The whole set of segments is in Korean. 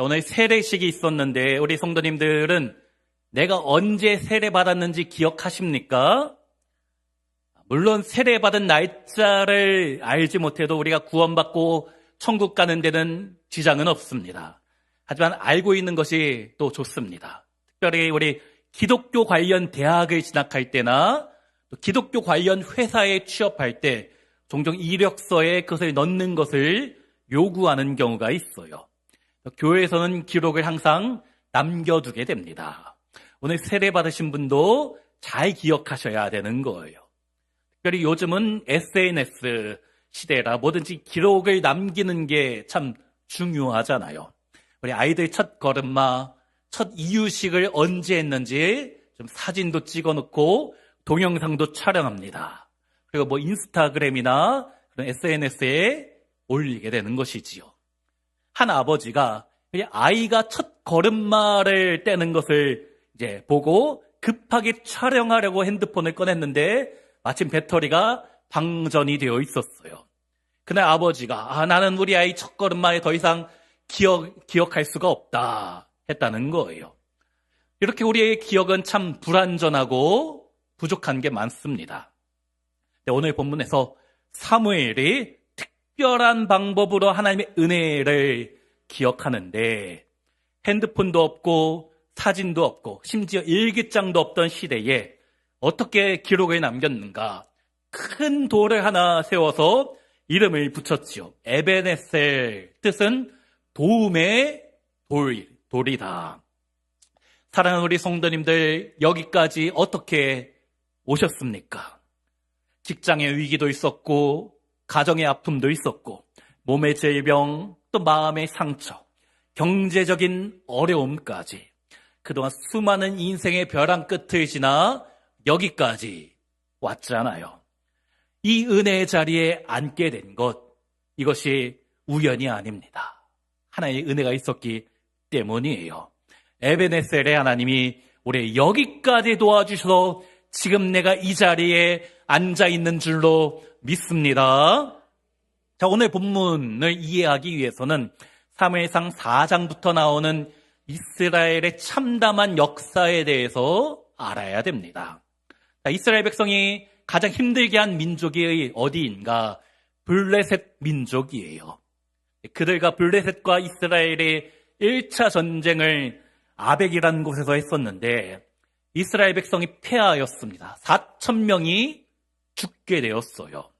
오늘 세례식이 있었는데 우리 성도님들은 내가 언제 세례받았는지 기억하십니까? 물론 세례받은 날짜를 알지 못해도 우리가 구원받고 천국 가는 데는 지장은 없습니다. 하지만 알고 있는 것이 또 좋습니다. 특별히 우리 기독교 관련 대학을 진학할 때나 또 기독교 관련 회사에 취업할 때 종종 이력서에 그것을 넣는 것을 요구하는 경우가 있어요. 교회에서는 기록을 항상 남겨두게 됩니다. 오늘 세례받으신 분도 잘 기억하셔야 되는 거예요. 특별히 요즘은 SNS 시대라 뭐든지 기록을 남기는 게 참 중요하잖아요. 우리 아이들 첫 걸음마, 첫 이유식을 언제 했는지 좀 사진도 찍어놓고 동영상도 촬영합니다. 그리고 뭐 인스타그램이나 그런 SNS에 올리게 되는 것이지요. 한 아버지가 아이가 첫 걸음마를 떼는 것을 이제 보고 급하게 촬영하려고 핸드폰을 꺼냈는데 마침 배터리가 방전이 되어 있었어요. 그날 아버지가 나는 우리 아이 첫 걸음마에 더 이상 기억할 수가 없다 했다는 거예요. 이렇게 우리의 기억은 참 불완전하고 부족한 게 많습니다. 오늘 본문에서 사무엘이 특별한 방법으로 하나님의 은혜를 기억하는데 핸드폰도 없고 사진도 없고 심지어 일기장도 없던 시대에 어떻게 기록을 남겼는가? 큰 돌을 하나 세워서 이름을 붙였지요. 에베네셀, 뜻은 도움의 돌이다. 사랑하는 우리 성도님들, 여기까지 어떻게 오셨습니까? 직장의 위기도 있었고 가정의 아픔도 있었고 몸의 질병, 또 마음의 상처, 경제적인 어려움까지 그동안 수많은 인생의 벼랑 끝을 지나 여기까지 왔잖아요. 이 은혜의 자리에 앉게 된 것, 이것이 우연이 아닙니다. 하나님의 은혜가 있었기 때문이에요. 에베네셀의 하나님이 우리 여기까지 도와주셔서 지금 내가 이 자리에 앉아있는 줄로 믿습니다. 자, 오늘 본문을 이해하기 위해서는 사무엘상 4장부터 나오는 이스라엘의 참담한 역사에 대해서 알아야 됩니다. 자, 이스라엘 백성이 가장 힘들게 한 민족이 어디인가? 블레셋 민족이에요. 그들과 블레셋과 이스라엘의 1차 전쟁을 아벡이라는 곳에서 했었는데 이스라엘 백성이 패하였습니다. 4,000명이 죽게 되었어요.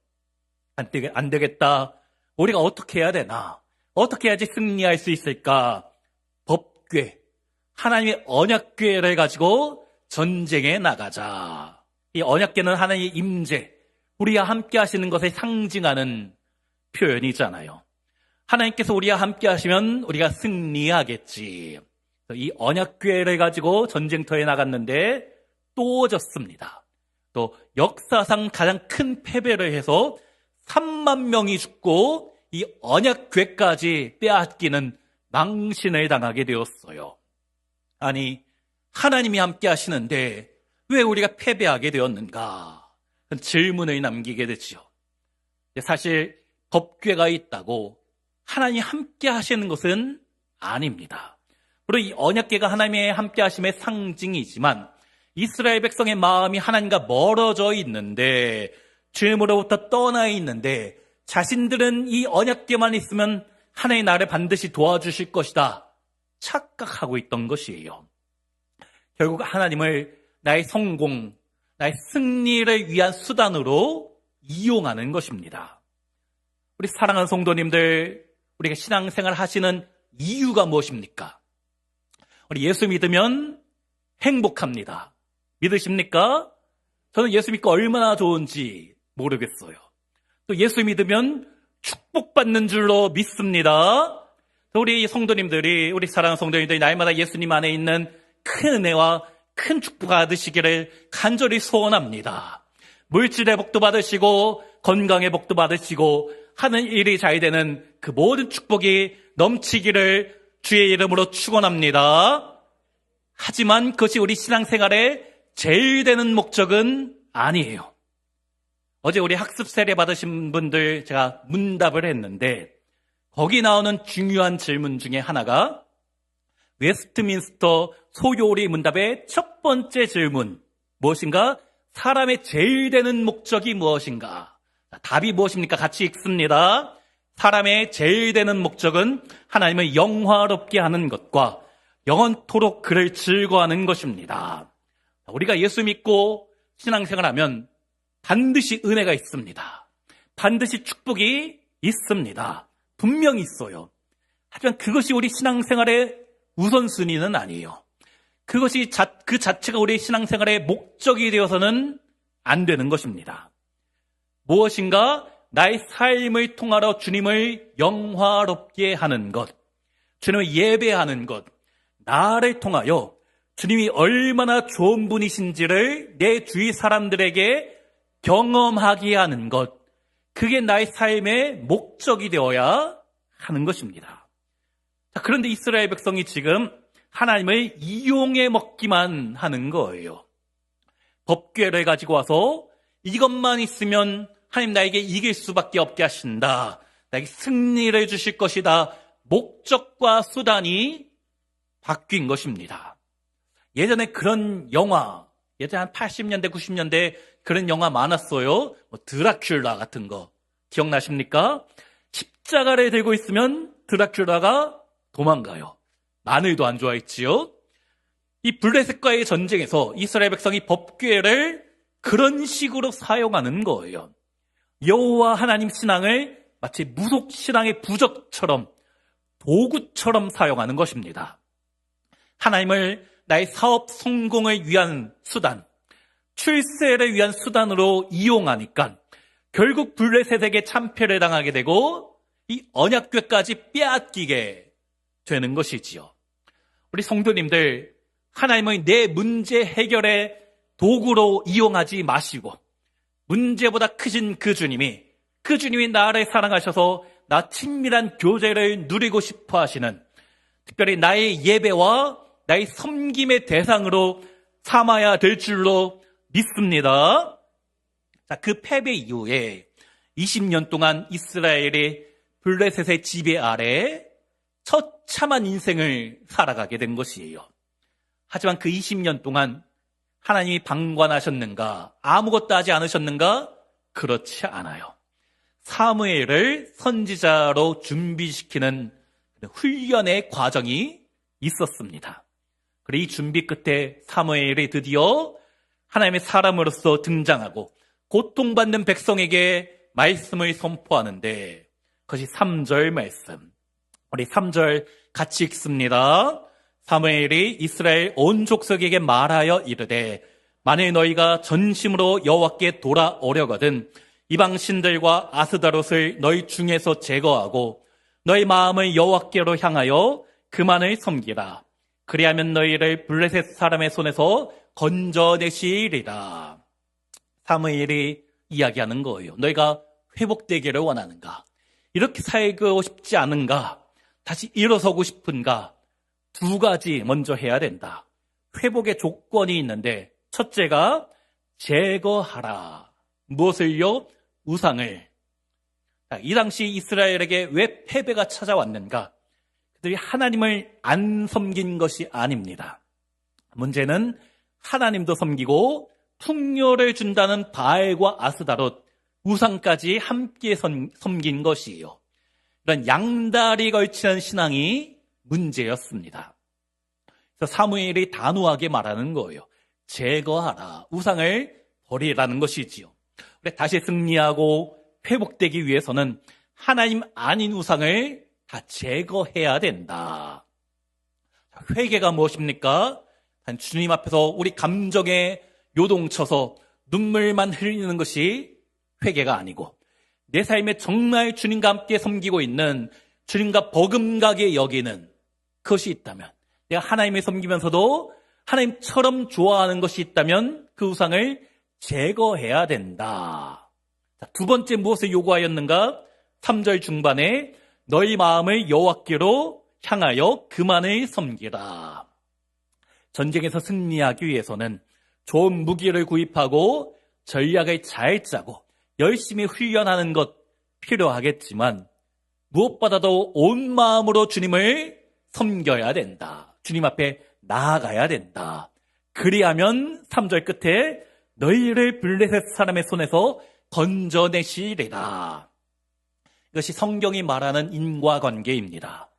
안 되겠다. 우리가 어떻게 해야 되나? 어떻게 해야지 승리할 수 있을까? 법궤, 하나님의 언약궤를 가지고 전쟁에 나가자. 이 언약궤는 하나님의 임재, 우리와 함께 하시는 것을 상징하는 표현이잖아요. 하나님께서 우리와 함께 하시면 우리가 승리하겠지. 이 언약궤를 가지고 전쟁터에 나갔는데 또 졌습니다. 또 역사상 가장 큰 패배를 해서 3만 명이 죽고 이 언약궤까지 빼앗기는 망신을 당하게 되었어요. 아니, 하나님이 함께 하시는데 왜 우리가 패배하게 되었는가? 질문을 남기게 되지요. 사실 법궤가 있다고 하나님이 함께 하시는 것은 아닙니다. 물론 이 언약궤가 하나님의 함께 하심의 상징이지만 이스라엘 백성의 마음이 하나님과 멀어져 있는데 주님으로부터 떠나 있는데 자신들은 이 언약궤만 있으면 하나님 나를 반드시 도와주실 것이다 착각하고 있던 것이에요. 결국 하나님을 나의 성공, 나의 승리를 위한 수단으로 이용하는 것입니다. 우리 사랑하는 성도님들, 우리가 신앙생활 하시는 이유가 무엇입니까? 우리 예수 믿으면 행복합니다. 믿으십니까? 저는 예수 믿고 얼마나 좋은지 모르겠어요. 또 예수 믿으면 축복받는 줄로 믿습니다. 우리 성도님들이, 우리 사랑하는 성도님들이 날마다 예수님 안에 있는 큰 은혜와 큰 축복 받으시기를 간절히 소원합니다. 물질의 복도 받으시고 건강의 복도 받으시고 하는 일이 잘 되는 그 모든 축복이 넘치기를 주의 이름으로 축원합니다. 하지만 그것이 우리 신앙생활의 제일 되는 목적은 아니에요. 어제 우리 학습 세례 받으신 분들 제가 문답을 했는데 거기 나오는 중요한 질문 중에 하나가 웨스트민스터 소요리 문답의 첫 번째 질문, 무엇인가? 사람의 제일 되는 목적이 무엇인가? 답이 무엇입니까? 같이 읽습니다. 사람의 제일 되는 목적은 하나님을 영화롭게 하는 것과 영원토록 그를 즐거워하는 것입니다. 우리가 예수 믿고 신앙생활하면 반드시 은혜가 있습니다. 반드시 축복이 있습니다. 분명히 있어요. 하지만 그것이 우리 신앙생활의 우선순위는 아니에요. 그것이 그 자체가 우리 신앙생활의 목적이 되어서는 안 되는 것입니다. 무엇인가? 나의 삶을 통하여 주님을 영화롭게 하는 것, 주님을 예배하는 것, 나를 통하여 주님이 얼마나 좋은 분이신지를 내 주위 사람들에게 경험하게 하는 것, 그게 나의 삶의 목적이 되어야 하는 것입니다. 자, 그런데 이스라엘 백성이 지금 하나님을 이용해 먹기만 하는 거예요. 법궤를 가지고 와서 이것만 있으면 하나님 나에게 이길 수밖에 없게 하신다, 나에게 승리를 주실 것이다, 목적과 수단이 바뀐 것입니다. 예전에 그런 영화, 예전에 한 80년대, 90년대 그런 영화 많았어요. 드라큘라 같은 거 기억나십니까? 십자가를 들고 있으면 드라큘라가 도망가요. 마늘도 안 좋아했지요. 이 블레셋과의 전쟁에서 이스라엘 백성이 법궤를 그런 식으로 사용하는 거예요. 여호와 하나님 신앙을 마치 무속 신앙의 부적처럼, 도구처럼 사용하는 것입니다. 하나님을 나의 사업 성공을 위한 수단, 출세를 위한 수단으로 이용하니까 결국 블레셋에게 참패를 당하게 되고 이 언약궤까지 빼앗기게 되는 것이지요. 우리 성도님들, 하나님의 내 문제 해결의 도구로 이용하지 마시고 문제보다 크신 그 주님이 나를 사랑하셔서 나 친밀한 교제를 누리고 싶어 하시는, 특별히 나의 예배와 나의 섬김의 대상으로 삼아야 될 줄로 믿습니다. 자, 그 패배 이후에 20년 동안 이스라엘이 블레셋의 지배 아래 처참한 인생을 살아가게 된 것이에요. 하지만 그 20년 동안 하나님이 방관하셨는가? 아무것도 하지 않으셨는가? 그렇지 않아요. 사무엘을 선지자로 준비시키는 훈련의 과정이 있었습니다. 그리고 이 준비 끝에 사무엘이 드디어 하나님의 사람으로서 등장하고 고통받는 백성에게 말씀을 선포하는데, 그것이 3절 말씀. 우리 3절 같이 읽습니다. 사무엘이 이스라엘 온 족속에게 말하여 이르되, 만일 너희가 전심으로 여호와께 돌아오려거든 이방 신들과 아스다롯을 너희 중에서 제거하고 너희 마음을 여호와께로 향하여 그만을 섬기라. 그리하면 너희를 블레셋 사람의 손에서 건져내시리라. 사무엘이 이야기하는 거예요. 너희가 회복되기를 원하는가? 이렇게 살고 싶지 않은가? 다시 일어서고 싶은가? 두 가지 먼저 해야 된다. 회복의 조건이 있는데, 첫째가 제거하라. 무엇을요? 우상을. 이 당시 이스라엘에게 왜 패배가 찾아왔는가? 그들이 하나님을 안 섬긴 것이 아닙니다. 문제는 하나님도 섬기고 풍요를 준다는 바알과 아스다롯, 우상까지 함께 섬긴 것이에요. 이런 양다리 걸치는 신앙이 문제였습니다. 그래서 사무엘이 단호하게 말하는 거예요. 제거하라. 우상을 버리라는 것이지요. 다시 승리하고 회복되기 위해서는 하나님 아닌 우상을 다 제거해야 된다. 회개가 무엇입니까? 주님 앞에서 우리 감정에 요동쳐서 눈물만 흘리는 것이 회개가 아니고, 내 삶에 정말 주님과 함께 섬기고 있는, 주님과 버금가게 여기는 그것이 있다면, 내가 하나님을 섬기면서도 하나님처럼 좋아하는 것이 있다면 그 우상을 제거해야 된다. 두 번째 무엇을 요구하였는가? 3절 중반에 너희 마음을 여호와께로 향하여 그만을 섬기라. 전쟁에서 승리하기 위해서는 좋은 무기를 구입하고 전략을 잘 짜고 열심히 훈련하는 것 필요하겠지만, 무엇보다도 온 마음으로 주님을 섬겨야 된다. 주님 앞에 나아가야 된다. 그리하면 3절 끝에 너희를 블레셋 사람의 손에서 건져내시리라. 이것이 성경이 말하는 인과관계입니다.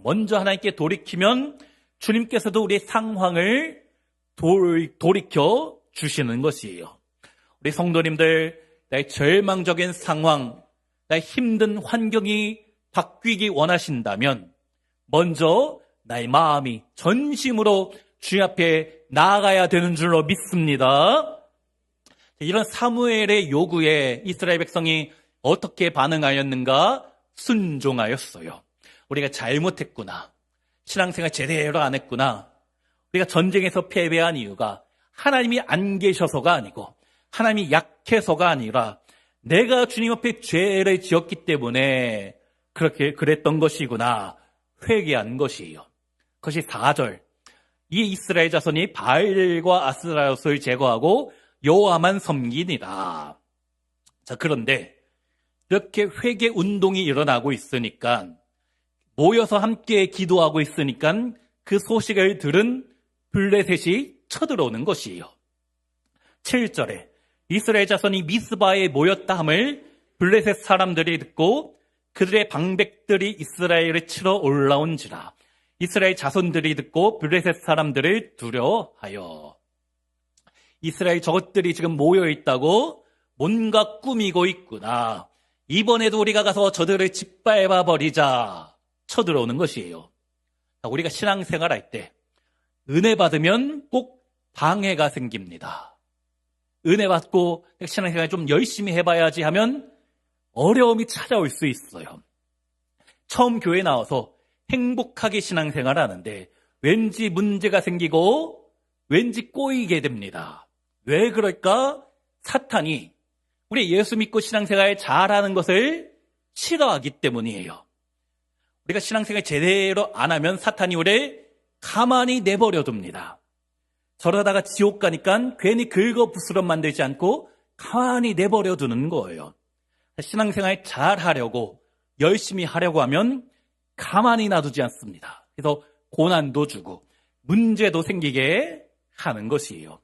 먼저 하나님께 돌이키면 주님께서도 우리의 상황을 돌이켜 주시는 것이에요. 우리 성도님들, 나의 절망적인 상황, 나의 힘든 환경이 바뀌기 원하신다면 먼저 나의 마음이 전심으로 주님 앞에 나아가야 되는 줄로 믿습니다. 이런 사무엘의 요구에 이스라엘 백성이 어떻게 반응하였는가? 순종하였어요. 우리가 잘못했구나. 신앙생활 제대로 안 했구나. 우리가 전쟁에서 패배한 이유가 하나님이 안 계셔서가 아니고 하나님이 약해서가 아니라 내가 주님 앞에 죄를 지었기 때문에 그렇게 그랬던 것이구나. 회개한 것이에요. 그것이 4절. 이 이스라엘 자손이 바알과 아스라롯을 제거하고 여호와만 섬기니라. 자, 그런데 이렇게 회개 운동이 일어나고 있으니까 모여서 함께 기도하고 있으니까 그 소식을 들은 블레셋이 쳐들어오는 것이에요. 7절에 이스라엘 자손이 미스바에 모였다 함을 블레셋 사람들이 듣고 그들의 방백들이 이스라엘을 치러 올라온지라. 이스라엘 자손들이 듣고 블레셋 사람들을 두려워하여. 이스라엘 저것들이 지금 모여있다고 뭔가 꾸미고 있구나. 이번에도 우리가 가서 저들을 짓밟아 버리자. 쳐들어오는 것이에요. 우리가 신앙생활할 때 은혜 받으면 꼭 방해가 생깁니다. 은혜 받고 신앙생활 좀 열심히 해봐야지 하면 어려움이 찾아올 수 있어요. 처음 교회 나와서 행복하게 신앙생활 하는데 왠지 문제가 생기고 왠지 꼬이게 됩니다. 왜 그럴까? 사탄이 우리 예수 믿고 신앙생활 잘하는 것을 싫어하기 때문이에요. 우리가 신앙생활 제대로 안 하면 사탄이 우리를 가만히 내버려 둡니다. 저러다가 지옥 가니까 괜히 긁어부스럼 만들지 않고 가만히 내버려 두는 거예요. 신앙생활 잘 하려고 열심히 하려고 하면 가만히 놔두지 않습니다. 그래서 고난도 주고 문제도 생기게 하는 것이에요.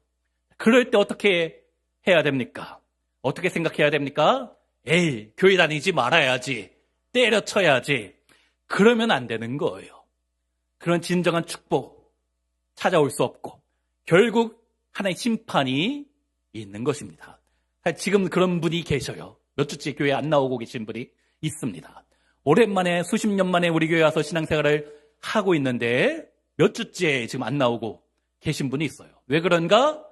그럴 때 어떻게 해야 됩니까? 어떻게 생각해야 됩니까? 에이, 교회 다니지 말아야지. 때려쳐야지. 그러면 안 되는 거예요. 그런 진정한 축복 찾아올 수 없고 결국 하나의 심판이 있는 것입니다. 지금 그런 분이 계셔요. 몇 주째 교회 안 나오고 계신 분이 있습니다. 오랜만에 수십 년 만에 우리 교회 와서 신앙생활을 하고 있는데 몇 주째 지금 안 나오고 계신 분이 있어요. 왜 그런가?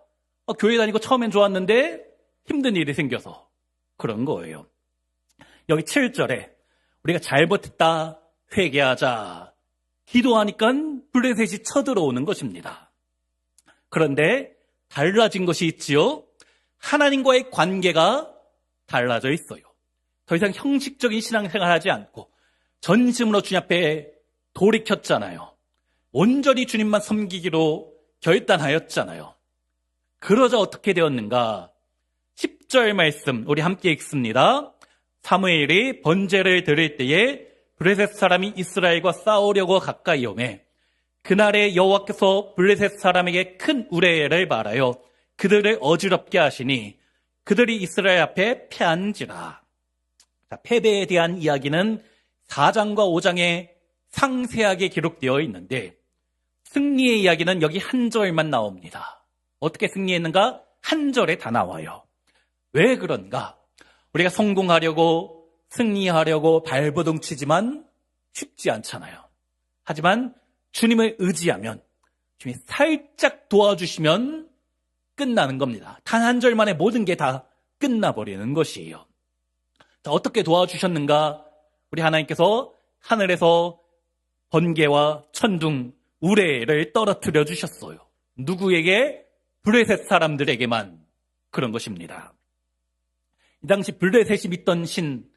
교회 다니고 처음엔 좋았는데 힘든 일이 생겨서 그런 거예요. 여기 7절에 우리가 잘못했다 회개하자 기도하니까 블레셋이 쳐들어오는 것입니다. 그런데 달라진 것이 있지요. 하나님과의 관계가 달라져 있어요. 더 이상 형식적인 신앙생활 하지 않고 전심으로 주님 앞에 돌이켰잖아요. 온전히 주님만 섬기기로 결단하였잖아요. 그러자 어떻게 되었는가? 10절 말씀 우리 함께 읽습니다. 사무엘이 번제를 드릴 때에 블레셋 사람이 이스라엘과 싸우려고 가까이 오매 그날에 여호와께서 블레셋 사람에게 큰 우레를 말하여 그들을 어지럽게 하시니 그들이 이스라엘 앞에 패한지라. 패배에 대한 이야기는 4장과 5장에 상세하게 기록되어 있는데 승리의 이야기는 여기 한 절만 나옵니다. 어떻게 승리했는가? 한 절에 다 나와요. 왜 그런가? 우리가 성공하려고 승리하려고 발버둥 치지만 쉽지 않잖아요. 하지만 주님을 의지하면 주님이 살짝 도와주시면 끝나는 겁니다. 단 한 절 만에 모든 게 다 끝나버리는 것이에요. 자, 어떻게 도와주셨는가? 우리 하나님께서 하늘에서 번개와 천둥, 우레를 떨어뜨려 주셨어요. 누구에게? 블레셋 사람들에게만 그런 것입니다. 이 당시 블레셋이 믿던 신,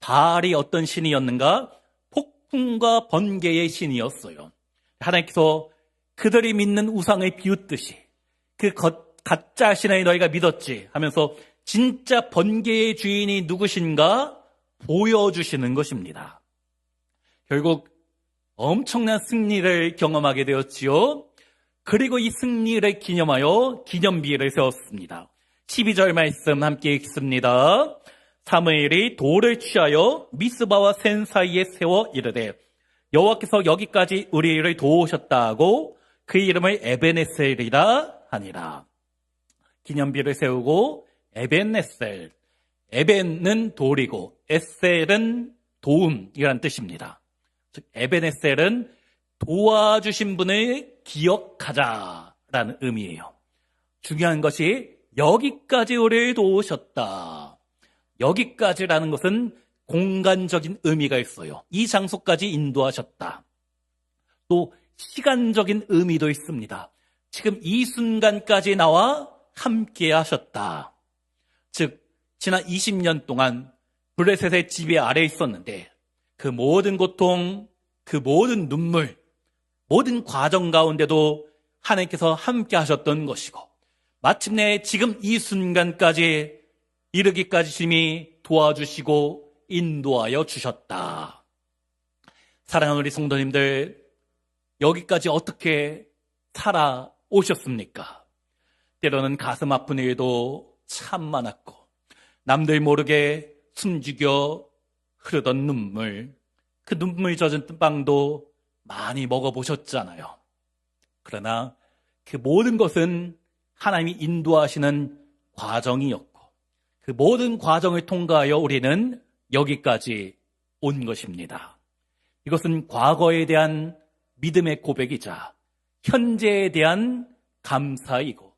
바알이 어떤 신이었는가? 폭풍과 번개의 신이었어요. 하나님께서 그들이 믿는 우상을 비웃듯이 그 가짜 신을 너희가 믿었지 하면서 진짜 번개의 주인이 누구신가 보여주시는 것입니다. 결국 엄청난 승리를 경험하게 되었지요. 그리고 이 승리를 기념하여 기념비를 세웠습니다. 12절 말씀 함께 읽습니다. 사무엘이 돌을 취하여 미스바와 센 사이에 세워 이르되 여호와께서 여기까지 우리를 도우셨다 하고 그 이름을 에벤에셀이라 하니라. 기념비를 세우고 에벤에셀, 에벤은 돌이고 에셀은 도움이란 뜻입니다. 즉 에벤에셀은 도와주신 분을 기억하자라는 의미예요. 중요한 것이 여기까지 우리를 도우셨다. 여기까지라는 것은 공간적인 의미가 있어요. 이 장소까지 인도하셨다. 또 시간적인 의미도 있습니다. 지금 이 순간까지 나와 함께 하셨다. 즉 지난 20년 동안 블레셋의 지배 아래에 있었는데 그 모든 고통, 그 모든 눈물, 모든 과정 가운데도 하나님께서 함께 하셨던 것이고 마침내 지금 이 순간까지 이르기까지 주님이 도와주시고 인도하여 주셨다. 사랑하는 우리 성도님들, 여기까지 어떻게 살아오셨습니까? 때로는 가슴 아픈 일도 참 많았고 남들 모르게 숨죽여 흐르던 눈물, 그 눈물 젖은 빵도 많이 먹어보셨잖아요. 그러나 그 모든 것은 하나님이 인도하시는 과정이었고 그 모든 과정을 통과하여 우리는 여기까지 온 것입니다. 이것은 과거에 대한 믿음의 고백이자 현재에 대한 감사이고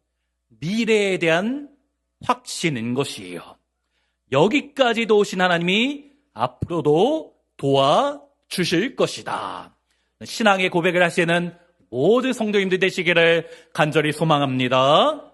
미래에 대한 확신인 것이에요. 여기까지도 오신 하나님이 앞으로도 도와주실 것이다. 신앙의 고백을 하시는 모든 성도님들 되시기를 간절히 소망합니다.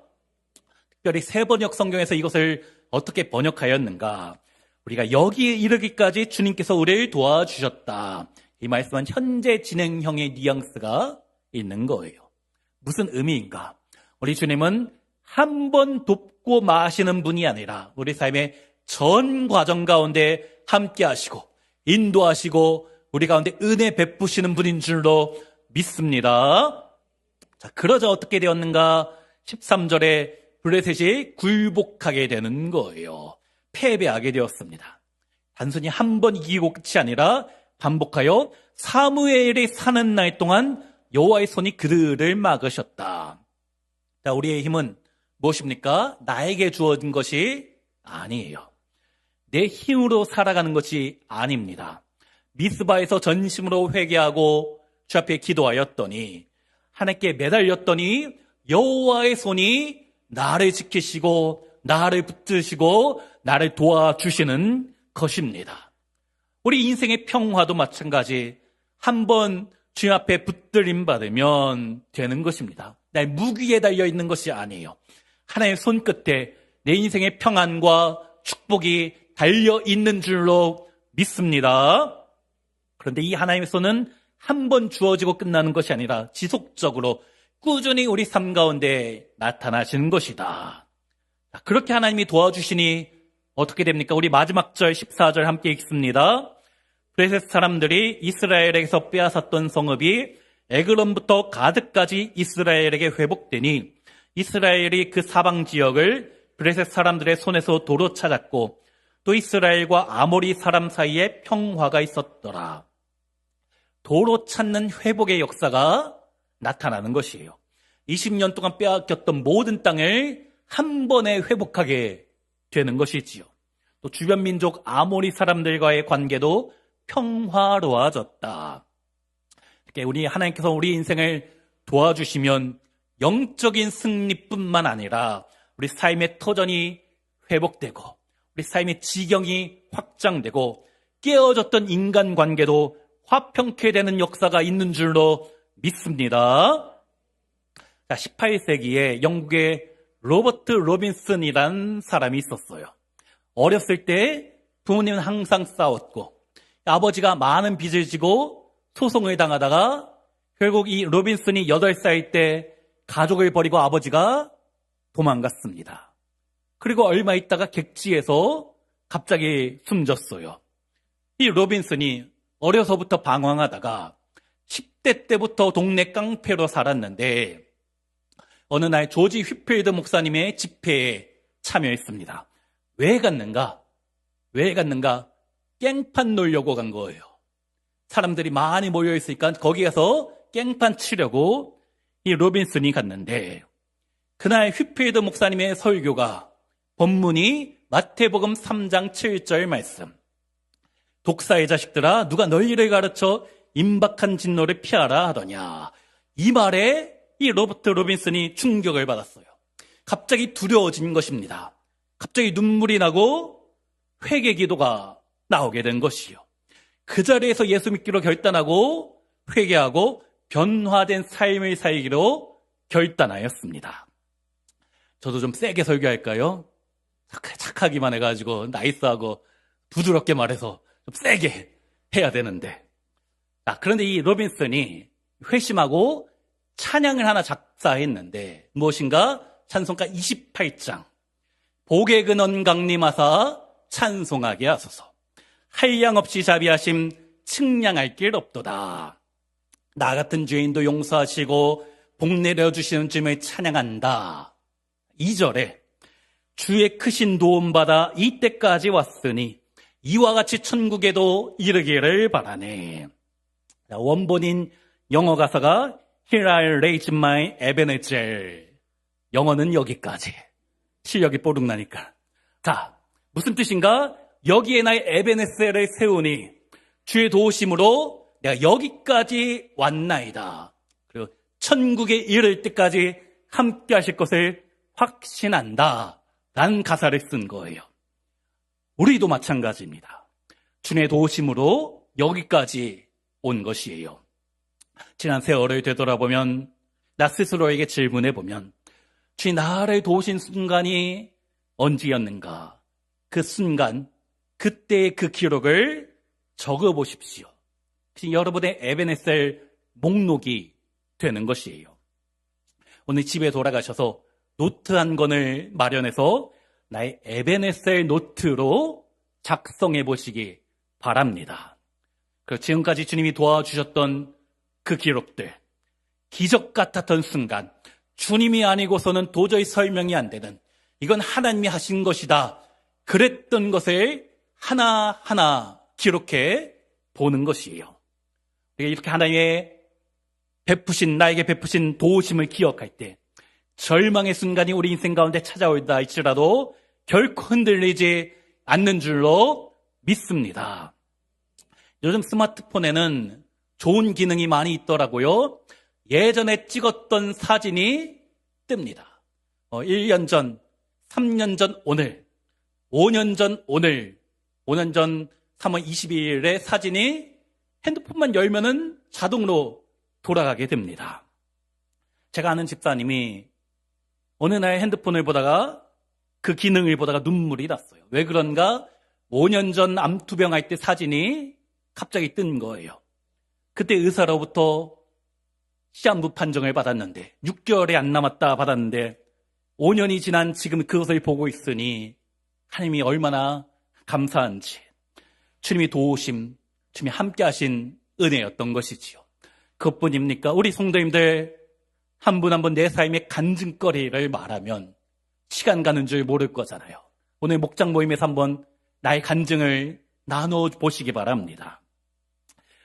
특별히 새번역 성경에서 이것을 어떻게 번역하였는가? 우리가 여기에 이르기까지 주님께서 우리를 도와주셨다. 이 말씀은 현재 진행형의 뉘앙스가 있는 거예요. 무슨 의미인가? 우리 주님은 한 번 돕고 마시는 분이 아니라 우리 삶의 전 과정 가운데 함께 하시고 인도하시고 우리 가운데 은혜 베푸시는 분인 줄로 믿습니다. 자, 그러자 어떻게 되었는가? 13절에 블레셋이 굴복하게 되는 거예요. 패배하게 되었습니다. 단순히 한 번 이기고 끝이 아니라 반복하여 사무엘이 사는 날 동안 여호와의 손이 그들을 막으셨다. 자, 우리의 힘은 무엇입니까? 나에게 주어진 것이 아니에요. 내 힘으로 살아가는 것이 아닙니다. 미스바에서 전심으로 회개하고 주 앞에 기도하였더니 하나님께 매달렸더니 여호와의 손이 나를 지키시고 나를 붙드시고 나를 도와주시는 것입니다. 우리 인생의 평화도 마찬가지. 한번 주님 앞에 붙들림 받으면 되는 것입니다. 나의 무기에 달려있는 것이 아니에요. 하나님의 손끝에 내 인생의 평안과 축복이 달려있는 줄로 믿습니다. 그런데 이 하나님의 손은 한 번 주어지고 끝나는 것이 아니라 지속적으로 꾸준히 우리 삶 가운데 나타나시는 것이다. 그렇게 하나님이 도와주시니 어떻게 됩니까? 우리 마지막 절 14절 함께 읽습니다. 블레셋 사람들이 이스라엘에게서 빼앗았던 성읍이 에그론부터 가드까지 이스라엘에게 회복되니 이스라엘이 그 사방 지역을 블레셋 사람들의 손에서 도로 찾았고 또 이스라엘과 아모리 사람 사이에 평화가 있었더라. 도로 찾는 회복의 역사가 나타나는 것이에요. 20년 동안 빼앗겼던 모든 땅을 한 번에 회복하게 되는 것이지요. 또 주변 민족 아모리 사람들과의 관계도 평화로워졌다. 이렇게 우리 하나님께서 우리 인생을 도와주시면 영적인 승리뿐만 아니라 우리 삶의 터전이 회복되고 우리 삶의 지경이 확장되고 깨어졌던 인간관계도 화평케 되는 역사가 있는 줄로 믿습니다. 자, 18세기에 영국의 로버트 로빈슨이라는 사람이 있었어요. 어렸을 때 부모님은 항상 싸웠고 아버지가 많은 빚을 지고 소송을 당하다가 결국 이 로빈슨이 8살 때 가족을 버리고 아버지가 도망갔습니다. 그리고 얼마 있다가 객지에서 갑자기 숨졌어요. 이 로빈슨이 어려서부터 방황하다가 10대 때부터 동네 깡패로 살았는데 어느 날 조지 휘필드 목사님의 집회에 참여했습니다. 왜 갔는가? 깽판 놀려고 간 거예요. 사람들이 많이 모여있으니까 거기 가서 깽판 치려고 이 로빈슨이 갔는데 그날 휘필드 목사님의 설교가 본문이 마태복음 3장 7절 말씀. 독사의 자식들아 누가 너희를 가르쳐 임박한 진노를 피하라 하더냐. 이 말에 이 로버트 로빈슨이 충격을 받았어요. 갑자기 두려워진 것입니다. 갑자기 눈물이 나고 회개 기도가 나오게 된 것이요. 그 자리에서 예수 믿기로 결단하고 회개하고 변화된 삶을 살기로 결단하였습니다. 저도 좀 세게 설교할까요? 착하기만 해가지고 나이스하고 부드럽게 말해서 좀 세게 해야 되는데. 그런데 이 로빈슨이 회심하고 찬양을 하나 작사했는데 무엇인가? 찬송가 28장. 복의 근원 강림하사 찬송하게 하소서. 한량 없이 자비하심 측량할 길 없도다. 나 같은 죄인도 용서하시고 복 내려주시는 주님을 찬양한다. 2절에 주의 크신 도움받아 이때까지 왔으니 이와 같이 천국에도 이르기를 바라네. 원본인 영어 가사가 Here I raise my Ebenezer. 영어는 여기까지. 실력이 뽀록나니까. 자, 무슨 뜻인가? 여기에 나의 에베네셀을 세우니 주의 도우심으로 내가 여기까지 왔나이다. 그리고 천국에 이를 때까지 함께 하실 것을 확신한다. 라는 가사를 쓴 거예요. 우리도 마찬가지입니다. 주의 도우심으로 여기까지 온 것이에요. 지난 세월을 되돌아보면 나 스스로에게 질문해보면 주님 나를 도우신 순간이 언제였는가? 그 순간, 그때의 그 기록을 적어보십시오. 여러분의 에베네셀 목록이 되는 것이에요. 오늘 집에 돌아가셔서 노트 한 권을 마련해서 나의 에베네셀 노트로 작성해 보시기 바랍니다. 그리고 지금까지 주님이 도와주셨던 그 기록들, 기적 같았던 순간, 주님이 아니고서는 도저히 설명이 안 되는, 이건 하나님이 하신 것이다. 그랬던 것을 하나하나 기록해 보는 것이에요. 이렇게 하나님의 나에게 베푸신 도우심을 기억할 때 절망의 순간이 우리 인생 가운데 찾아올다 할지라도 결코 흔들리지 않는 줄로 믿습니다. 요즘 스마트폰에는 좋은 기능이 많이 있더라고요. 예전에 찍었던 사진이 뜹니다. 1년 전, 3년 전 오늘, 5년 전 오늘, 5년 전 3월 22일의 사진이 핸드폰만 열면은 자동으로 돌아가게 됩니다. 제가 아는 집사님이 어느 날 핸드폰을 보다가 그 기능을 보다가 눈물이 났어요. 왜 그런가? 5년 전 암투병 할 때 사진이 갑자기 뜬 거예요. 그때 의사로부터 시한부 판정을 받았는데 6개월이 안 남았다 받았는데 5년이 지난 지금 그것을 보고 있으니 하나님이 얼마나 감사한지 주님이 도우심, 주님이 함께 하신 은혜였던 것이지요. 그것뿐입니까? 우리 성도님들 한 분 한 분 내 삶의 간증거리를 말하면 시간 가는 줄 모를 거잖아요. 오늘 목장 모임에서 한번 나의 간증을 나눠보시기 바랍니다.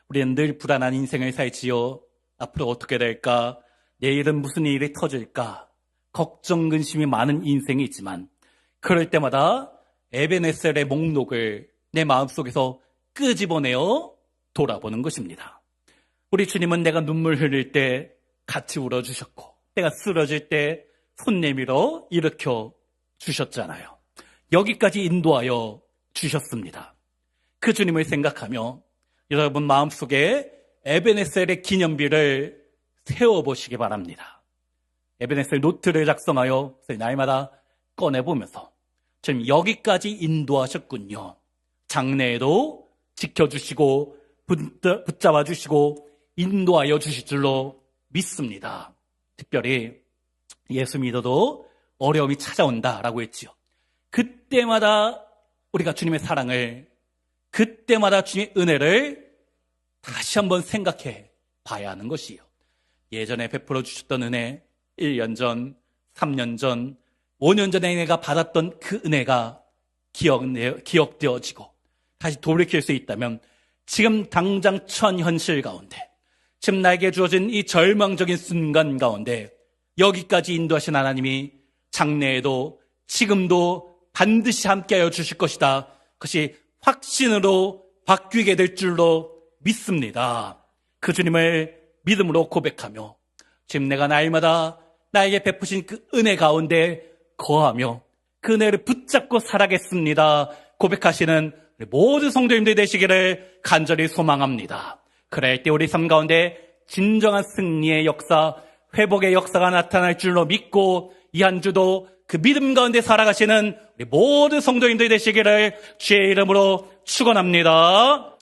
우리는 늘 불안한 인생을 살지요. 앞으로 어떻게 될까? 내일은 무슨 일이 터질까? 걱정, 근심이 많은 인생이 있지만 그럴 때마다 에베네셀의 목록을 내 마음속에서 끄집어내어 돌아보는 것입니다. 우리 주님은 내가 눈물 흘릴 때 같이 울어주셨고 내가 쓰러질 때 손 내밀어 일으켜 주셨잖아요. 여기까지 인도하여 주셨습니다. 그 주님을 생각하며 여러분 마음속에 에베네셀의 기념비를 세워보시기 바랍니다. 에베네셀 노트를 작성하여 날마다 꺼내보면서 지금 여기까지 인도하셨군요. 장래에도 지켜주시고 붙잡아 주시고 인도하여 주실 줄로 믿습니다. 특별히 예수 믿어도 어려움이 찾아온다라고 했지요. 그때마다 우리가 주님의 사랑을, 그때마다 주님의 은혜를 다시 한번 생각해 봐야 하는 것이요. 예전에 베풀어 주셨던 은혜, 1년 전, 3년 전, 5년 전에 내가 받았던 그 은혜가 기억되어지고 다시 돌이킬 수 있다면 지금 당장 처한 현실 가운데, 지금 나에게 주어진 이 절망적인 순간 가운데 여기까지 인도하신 하나님이 장래에도 지금도 반드시 함께하여 주실 것이다. 그것이 확신으로 바뀌게 될 줄로 믿습니다. 그 주님을 믿음으로 고백하며 지금 내가 날마다 나에게 베푸신 그 은혜 가운데 거하며 그 은혜를 붙잡고 살아겠습니다. 고백하시는 모든 성도님들 되시기를 간절히 소망합니다. 그럴 때 우리 삶 가운데 진정한 승리의 역사, 회복의 역사가 나타날 줄로 믿고 이 한 주도 그 믿음 가운데 살아가시는 우리 모든 성도님들 되시기를 주의 이름으로 축원합니다.